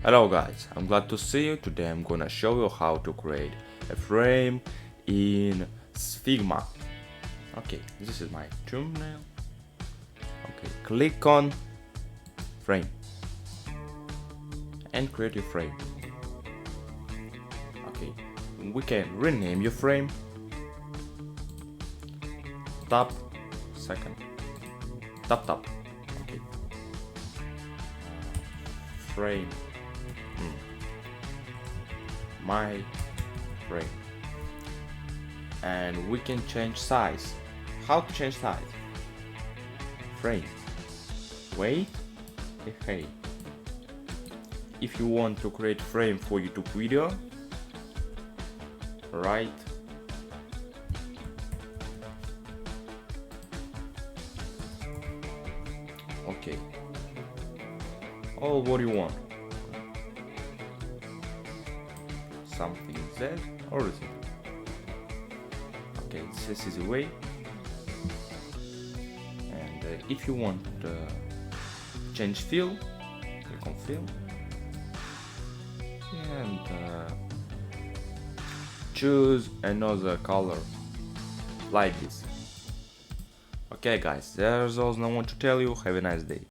Hello guys, I'm glad to see you. Today I'm gonna show you how to create a frame in Figma. Okay, this is my thumbnail. Okay, click on frame and create your frame. Okay, we can rename your frame. Tap, second, tap. Okay, frame. My frame, and we can change size. How to change size? Frame, weight, height. If you want to create frame for YouTube video, right, okay, all what you want, something Z or Z. Okay, this is the way. And if you want change fill, click on fill and choose another color like this. Okay guys, there's all I want to tell you. Have a nice day.